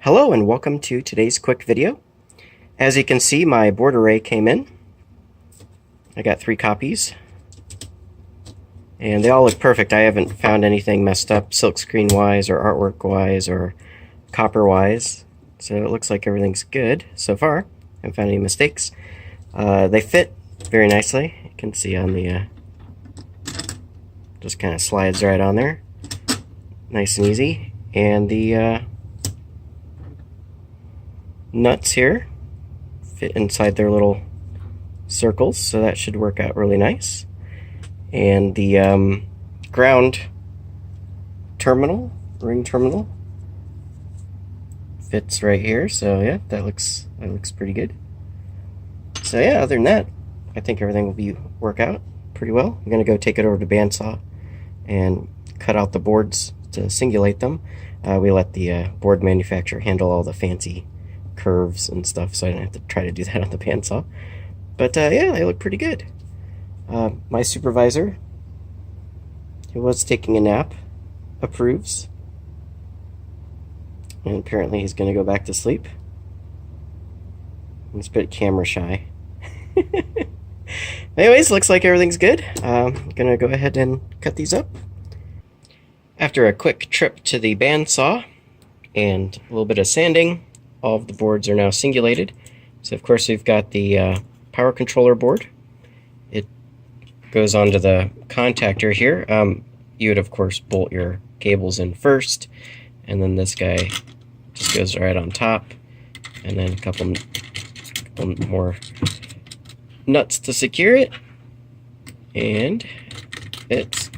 Hello and welcome to today's quick video. As you can see, my board array came in. I got 3 copies and they all look perfect. I haven't found anything messed up silkscreen wise or artwork wise or copper wise, so it looks like everything's good so far. I haven't found any mistakes. They fit very nicely. You can see on the just kind of slides right on there, nice and easy. And the nuts here fit inside their little circles, so that should work out really nice. And the ground terminal, ring terminal, fits right here, so yeah, that looks pretty good. So yeah, other than that, I think everything will work out pretty well. I'm gonna go take it over to bandsaw and cut out the boards to singulate them. We let the board manufacturer handle all the fancy curves and stuff, so I didn't have to try to do that on the bandsaw. But yeah, they look pretty good. My supervisor, who was taking a nap, approves. And apparently he's going to go back to sleep. He's a bit camera shy. Anyways, looks like everything's good. I'm going to go ahead and cut these up. After a quick trip to the bandsaw and a little bit of sanding, all of the boards are now singulated. So of course we've got the power controller board. It goes onto the contactor here. You would of course bolt your cables in first, and then this guy just goes right on top, and then a couple more nuts to secure it, and it's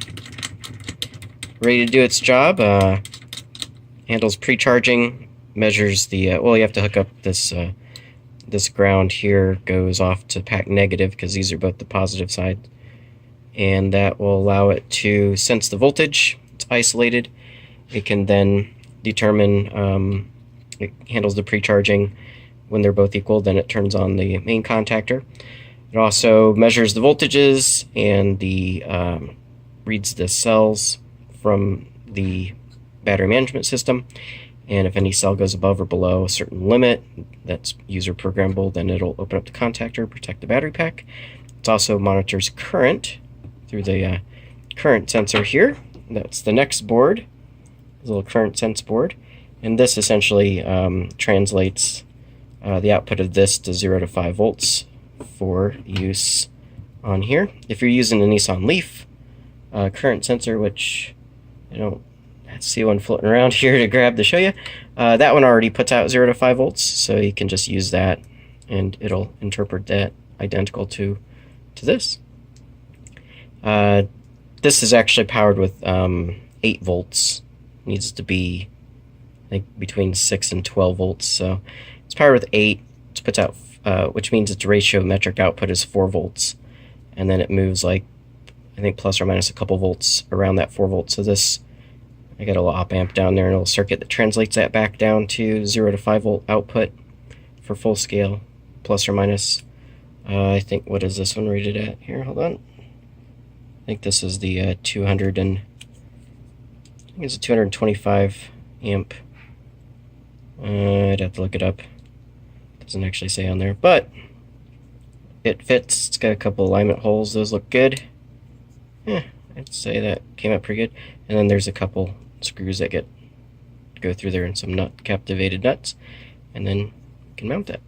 ready to do its job. Handles pre-charging, measures the well, you have to hook up this this ground here, goes off to pack negative because these are both the positive side, and that will allow it to sense the voltage. It's isolated. It can then determine, it handles the pre-charging. When they're both equal, then it turns on the main contactor. It also measures the voltages and the reads the cells from the battery management system, and if any cell goes above or below a certain limit that's user programmable, then it'll open up the contactor, protect the battery pack. It also monitors current through the current sensor here. That's the next board, the little current sense board, and this essentially translates the output of this to 0 to 5 volts for use on here. If you're using a Nissan Leaf current sensor, which I don't see one floating around here to grab to show you, that one already puts out 0 to 5 volts, so you can just use that and it'll interpret that identical to this. This is actually powered with 8 volts. Needs to be, I think, between 6 and 12 volts, so it's powered with 8. It puts out, which means its ratio metric output is 4 volts, and then it moves like, I think, plus or minus a couple volts around that 4 volts. So this, I got a little op amp down there and a little circuit that translates that back down to 0 to 5 volt output for full scale, plus or minus. I think, what is this one rated at? Here, hold on. I think this is the 200 and, I think it's a 225 amp. I'd have to look it up. Doesn't actually say on there, but it fits. It's got a couple alignment holes. Those look good. Yeah, I'd say that came out pretty good. And then there's a couple screws that go through there and some captivated nuts, and then you can mount that.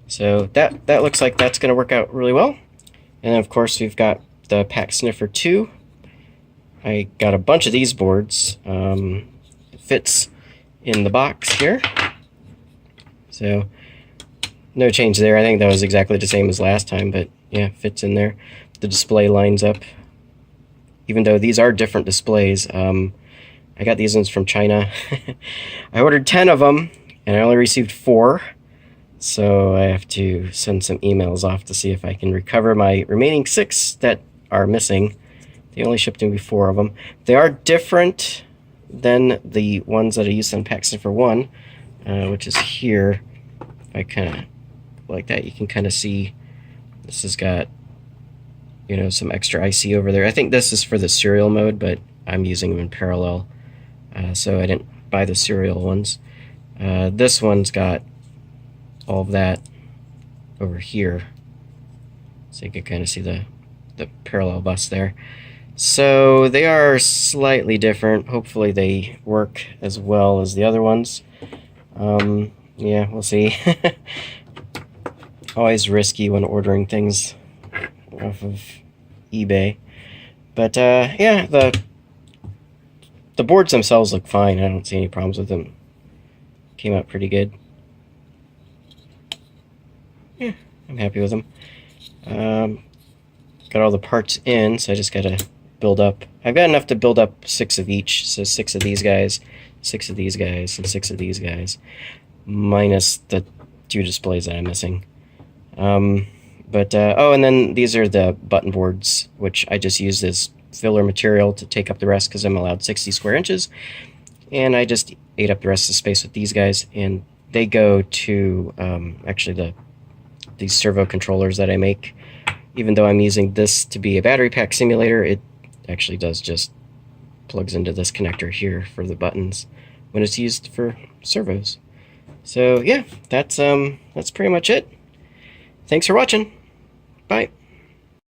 So that looks like that's going to work out really well. And then of course we've got the Pack Sniffer 2. I got a bunch of these boards. It fits in the box here, so no change there. I think that was exactly the same as last time, but yeah, fits in there. The display lines up, even though these are different displays. I got these ones from China. I ordered 10 of them and I only received 4, so I have to send some emails off to see if I can recover my remaining 6 that are missing. They only shipped me 4 of them. They are different than the ones that I used on Pack Sniffer 1, which is here. If I kind of like that, you can kind of see this has got, you know, some extra IC over there. I think this is for the serial mode, but I'm using them in parallel, so I didn't buy the serial ones. This one's got all of that over here, so you can kind of see the parallel bus there. So they are slightly different. Hopefully they work as well as the other ones. Yeah, we'll see. Always risky when ordering things off of eBay. But yeah, the boards themselves look fine. I don't see any problems with them. Came out pretty good. Yeah, I'm happy with them. Got all the parts in, so I just gotta build up. I've got enough to build up 6 of each, so 6 of these guys, 6 of these guys, and 6 of these guys, minus the 2 displays that I'm missing. Oh, and then these are the button boards, which I just used as filler material to take up the rest because I'm allowed 60 square inches, and I just ate up the rest of the space with these guys, and they go to actually these servo controllers that I make. Even though I'm using this to be a battery pack simulator, it actually does just plugs into this connector here for the buttons when it's used for servos. So yeah, that's pretty much it. Thanks for watching. Bye.